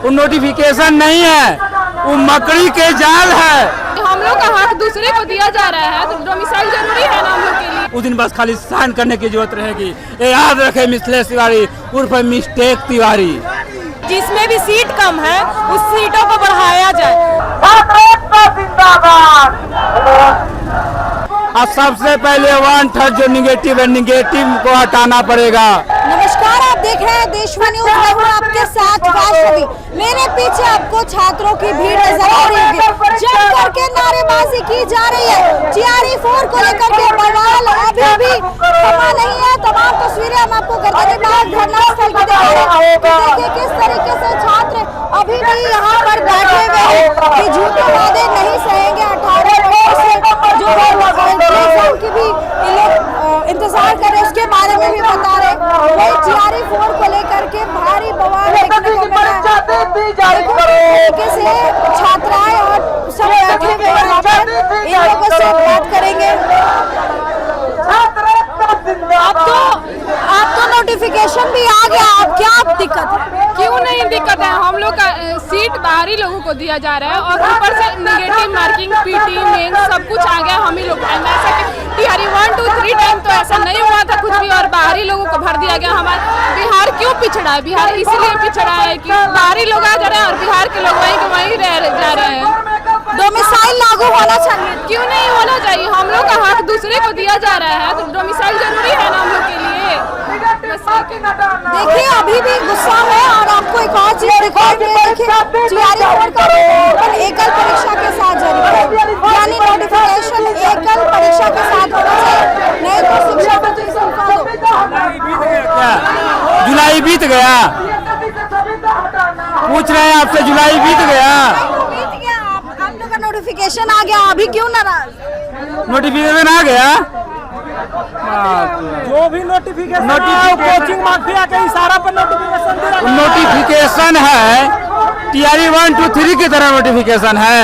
वो नोटिफिकेशन नहीं है, वो मकड़ी के जाल है। हम लोग का हक दूसरे को दिया जा रहा है तो डोमिसाइल जरूरी है ना हम लोग के लिए। उस दिन बस खाली साइन करने की जरूरत रहेगी। ये याद रखे मिथिलेश तिवारी उर्फ मिस्टेक तिवारी। जिसमें भी सीट कम है उस सीटों को बढ़ाया जाए। और सबसे पहले 1/3 जो निगेटिव है, निगेटिव को हटाना पड़ेगा। नमस्कार, आप देख रहे हैं देशवा न्यूज। मैं हूं आपके साथ वैष्णवी। मेरे पीछे आपको छात्रों की भीड़ नजर आ रही है। जम करके नारेबाजी की जा रही है। GRE 4 को लेकर के बवाल अभी भी थमा नहीं है। तमाम तस्वीरें हम आपको गरदनी बाग धरना स्थल की दिखा रहे हैं। देखिए किस तरीके से छात्र अभी भी यहाँ पर बैठे हुए हैं कि झूठे वादे नहीं सहेंगे। 18 वर्षों से जो एग्जाम की भी लोग इंतजार कर रहे हैं, उसके बारे में भी बता रहे। वही GRE 4 को लेकर के भारी बवाल देखने को मिला है। तरीके से छात्राएं और सब बैठे हुए हैं यहाँ पर। इन लोगों से बात करेंगे। आप तो नोटिफिकेशन भी आ गया, आप क्या दिक्कत है? क्यों नहीं दिक्कत है, हम लोग का सीट बाहरी लोगों को दिया जा रहा है और ऊपर से नेगेटिव मार्किंग PT मेन सब कुछ आ गया हम ही लोग। GRE 1 2 3 टाइम तो ऐसा नहीं हुआ था कुछ भी और बाहरी लोगों को भर दिया गया। हमारा बिहार क्यों पिछड़ा है? बिहार इसलिए पिछड़ा है कि बाहरी लोग आ जा रहे हैं और बिहार के लोग वहीं के वहीं रह जा रहे हैं। डोमिसाइल लागू होना चाहिए। क्यों नहीं होना चाहिए? हम लोग का हक दूसरे को दिया जा रहा है तो डोमिसाइल जरूरी है ना हम लोग के लिए। देखिए अभी भी गुस्सा है। और आपको एक और चीज दिखाई दे, देखिए GRE 4 का पेपर एकल परीक्षा के साथ जारी है, यानी नोटिफिकेशन एकल परीक्षा के साथ होना चाहिए, नहीं तो शिक्षा मंत्री इस्तीफा दो। जुलाई बीत गया, पूछ रहे हैं आपसे, जुलाई बीत गया। बीत गया, आप लोग का नोटिफिकेशन आ गया, अभी क्यों नाराज? नोटिफिकेशन आ गया, जो भी नोटिफिकेशन कोचिंग माफिया के इशारा पर नोटिफिकेशन है GRE 1 2 3 की तरह नोटिफिकेशन है।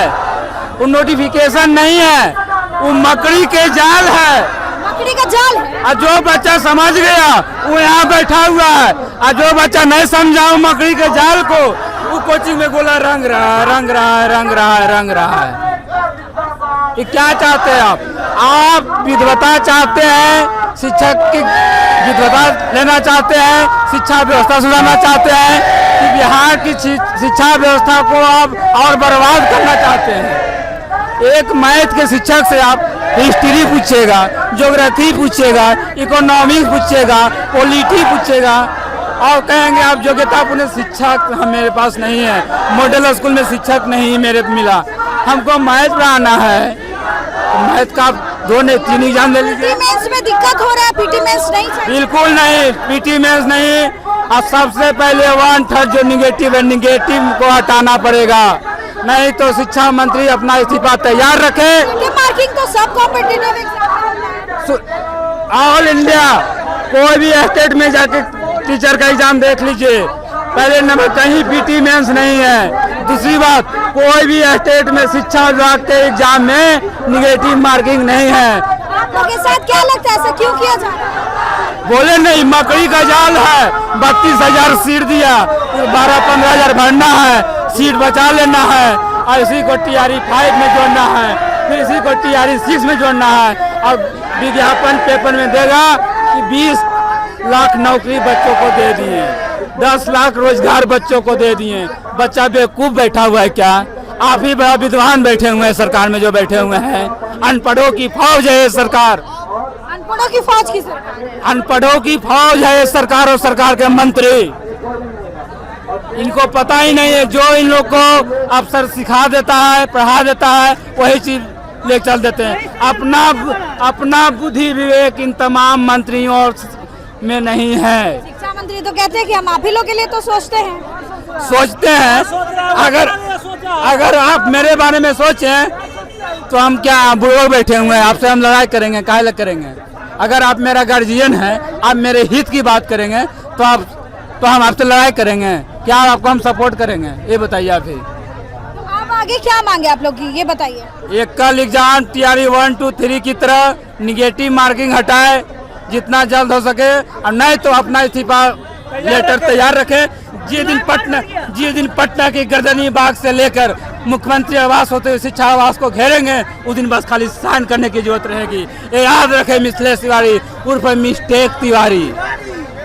वो नोटिफिकेशन नहीं है, वो मकड़ी के जाल है। मकड़ी का जाल है। और जो बच्चा समझ गया वो यहाँ बैठा हुआ है, और जो बच्चा नहीं समझा मकड़ी के जाल को, वो कोचिंग में गोला रंग रहा है, रंग रहा है, रंग रहा है, रंग रहा है। ये क्या चाहते हैं आप विद्वता चाहते हैं, शिक्षक की विद्वता लेना चाहते हैं, शिक्षा व्यवस्था सुधारना चाहते हैं कि बिहार की शिक्षा व्यवस्था को आप और बर्बाद करना चाहते हैं। एक मैथ के शिक्षक से आप हिस्ट्री पूछेगा, ज्योग्राफी पूछेगा, इकोनॉमिक्स पूछेगा, पॉलिटी पूछेगा और कहेंगे आप योग्यतापूर्ण शिक्षक मेरे पास नहीं है, मॉडल स्कूल में शिक्षक नहीं मेरे मिला, हमको मैथ पढ़ाना है। मैथ का 2 ने 3 एग्जाम ले लीजिए। PT मेंस में दिक्कत हो रहा है, PT मेंस नहीं चाहिए। बिल्कुल नहीं, PT मेंस नहीं। और सबसे पहले 1/3 जो निगेटिव है, निगेटिव को हटाना पड़ेगा, नहीं तो शिक्षा मंत्री अपना इस्तीफा तैयार रखे। मार्किंग तो सब कॉम्पिटिटिव एग्जाम, ऑल इंडिया कोई भी स्टेट में जाके टीचर का एग्जाम देख लीजिए, पहले नंबर कहीं PT मेंस नहीं है। दूसरी बात, कोई भी स्टेट में शिक्षा विभाग के एग्जाम में निगेटिव मार्किंग नहीं है। आपको के साथ क्या लगता है, ऐसा क्यों किया जा रहा है? बोले नहीं, मकड़ी का जाल है। 32,000 सीट दिया, 12-15 हजार भरना है, सीट बचा लेना है और इसी को GRE 5 में जोड़ना है, फिर इसी को GRE 6 में जोड़ना है और विज्ञापन पेपर में देगा कि 20 लाख नौकरी बच्चों को दे दिए, 10 लाख रोजगार बच्चों को दे दिए। बच्चा बेवकूफ बैठा हुआ है क्या? आप ही बड़ा विद्वान बैठे हुए हैं सरकार में, जो बैठे हुए हैं। अनपढ़ों की फौज है ये सरकार, अनपढ़ों की फौज की सरकार, अनपढ़ों की फौज है ये सरकार और सरकार के मंत्री। इनको पता ही नहीं है, जो इन लोग को अफसर सिखा देता है, पढ़ा देता है, वही चीज ले चल देते हैं। अपना बुद्धि विवेक इन तमाम मंत्रियों में नहीं है। शिक्षा मंत्री तो कहते हैं कि हम आप ही लोग के लिए तो सोचते हैं। अगर आप मेरे बारे में सोचें तो हम क्या बुढ़ो बैठे हुए हैं, आपसे हम लड़ाई करेंगे, काहे लग करेंगे? अगर आप मेरा गार्जियन है, आप मेरे हित की बात करेंगे तो हम आपसे लड़ाई करेंगे क्या? आपको हम सपोर्ट करेंगे? ये बताइए आप ही। तो आप आगे क्या मांगे आप लोग की, ये बताइए। एकल एग्जाम GRE 1 2 3 की तरह निगेटिव मार्किंग हटाए जितना जल्द हो सके, और नहीं तो अपना इस्तीफा लेटर तैयार रखे। जिस दिन पटना के गर्दनी बाग से लेकर मुख्यमंत्री आवास होते हुए शिक्षा आवास को घेरेंगे, उस दिन बस खाली साइन करने की जरूरत रहेगी। ये याद रखे मिथिलेश तिवारी उर्फ मिस्टेक तिवारी।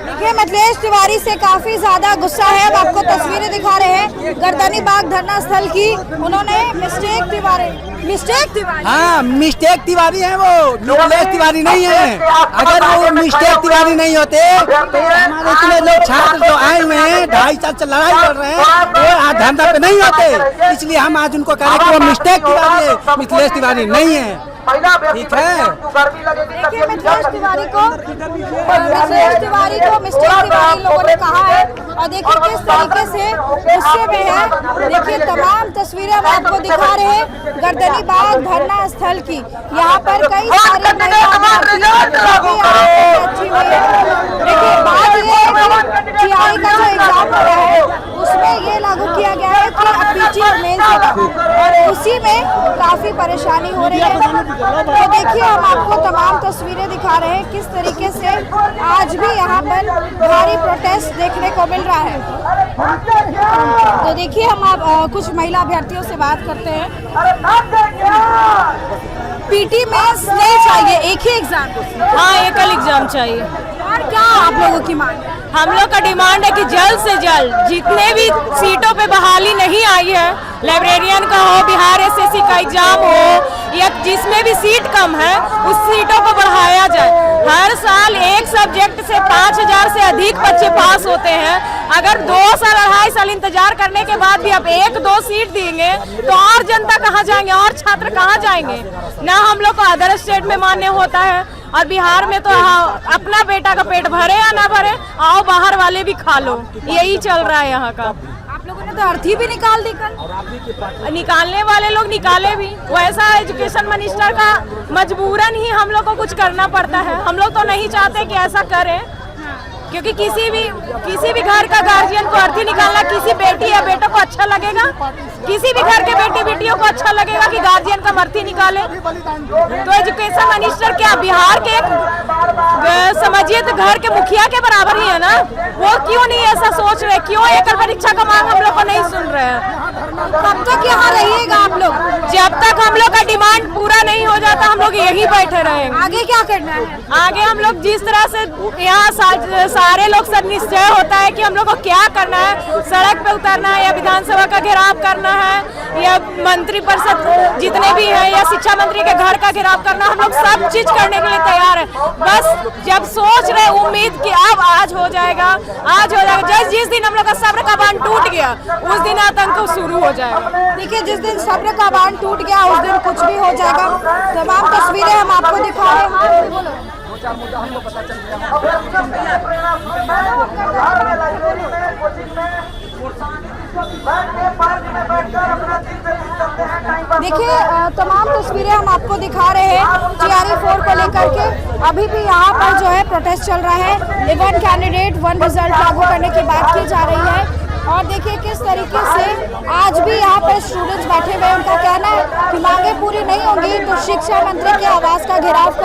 देखिए मिथिलेश तिवारी से काफी ज्यादा गुस्सा है। अब आपको तस्वीरें दिखा रहे हैं गर्दनी बाग धरना स्थल की। उन्होंने मिस्टेक तिवारी हाँ मिस्टेक तिवारी है वो, मिथिलेश तिवारी नहीं है। अगर वो मिस्टेक तिवारी नहीं होते तो हमारे इतने लोग छात्र जो आए हुए हैं 2.5 साल से लड़ाई लड़ रहे हैं, वो आज धंधा पे नहीं होते। इसलिए हम आज उनको कह रहे हैं कि वो मिस्टेक तिवारी है, मिथिलेश तिवारी नहीं है। ठीक है, देखिए मिथिलेश तिवारी को मिस्टेक तिवारी लोगों ने कहा है और देखिए किस तरीके से गुस्से में है। देखिए तमाम तस्वीरें हम आपको दिखा रहे हैं गर्दनी बाग धरना स्थल की। यहाँ पर कई सारी देखिए बात ये है कि टीआई का जो एग्जाम हो रहा है उसमें ये लागू किया गया है कि अब पीजी और मेंस होगा और उसी में काफी परेशानी हो रही है। तो देखिए हम आपको तमाम तस्वीरें दिखा रहे हैं किस तरीके से आज भी यहाँ पर भारी प्रोटेस्ट देखने को मिल रहा है। तो देखिए हम आप कुछ महिला अभ्यर्थियों से बात करते हैं। पीटी मेंस नहीं चाहिए, एक ही एग्जाम। हाँ एकल एग्जाम चाहिए। और क्या आप लोगों की मांग है? हम लोग का डिमांड है कि जल्द से जल्द जितने भी सीटों पे बहाली नहीं आई है, लाइब्रेरियन का हो, बिहार एसएससी का एग्जाम हो या जिसमें भी सीट कम है उस सीटों को बढ़ाया जाए। हर साल एक सब्जेक्ट से 5000 से अधिक बच्चे पास होते हैं। अगर 2 साल 2.5 साल इंतजार करने के बाद भी आप 1-2 सीट देंगे तो और जनता कहाँ जाएंगे, और छात्र कहाँ जाएंगे। ना हम लोग को अदर स्टेट में मान्य होता है और बिहार में तो अपना बेटा का पेट भरे या ना भरे, आओ बाहर वाले भी खा लो, यही चल रहा है यहाँ का। आप लोगों ने तो अर्थी भी निकाल दी कल। निकालने वाले लोग निकाले भी, वैसा एजुकेशन मिनिस्टर का मजबूरन ही हम लोग को कुछ करना पड़ता है। हम लोग तो नहीं चाहते कि ऐसा करें, क्योंकि किसी भी घर का गार्जियन को अर्थी निकालना किसी बेटी या बेटों को अच्छा लगेगा, किसी भी घर के बेटी बेटियों को अच्छा लगेगा कि गार्जियन का अर्थी निकाले। तो एजुकेशन मिनिस्टर क्या बिहार के समझिए तो घर के मुखिया के बराबर ही है ना, वो क्यों नहीं ऐसा सोच रहे, क्यों एकल परीक्षा का मांग हम लोग को नहीं सुन रहे हैं। कब तक यहाँ रहिएगा आप लोग? जब तक हम लोग का डिमांड पूरा नहीं हो जाता हम लोग यहीं बैठे रहेंगे। आगे क्या करना है? आगे हम लोग जिस तरह से यहाँ सारे लोग सब निश्चय होता है कि हम लोग को क्या करना है, सड़क पे उतरना है या विधानसभा का घेराव करना है या मंत्री परिषद जितने भी हैं या शिक्षा मंत्री के घर का घेराव करना, हम लोग सब चीज करने के लिए तैयार है। बस जब सोच रहे उम्मीद कि अब आज हो जाएगा, जिस दिन हम लोग का सब्र का बांध टूट गया उस दिन आतंक शुरू हो जाएगा। देखिए जिस दिन सब्र का बांध टूट गया उस दिन कुछ भी हो जाएगा। तमाम तस्वीरें हम आपको दिखा रहे हैं। देखिए तमाम तस्वीरें हम आपको दिखा रहे हैं टीआरई 4 को लेकर के। अभी भी यहाँ पर जो है प्रोटेस्ट चल रहा है। 1 कैंडिडेट 1 रिजल्ट लागू करने की बात की जा रही है और देखिए किस तरीके से आज भी यहाँ पर स्टूडेंट्स बैठे हुए हैं। उनका कहना है कि मांगे पूरी नहीं होंगी तो शिक्षा मंत्री के आवास का घेराव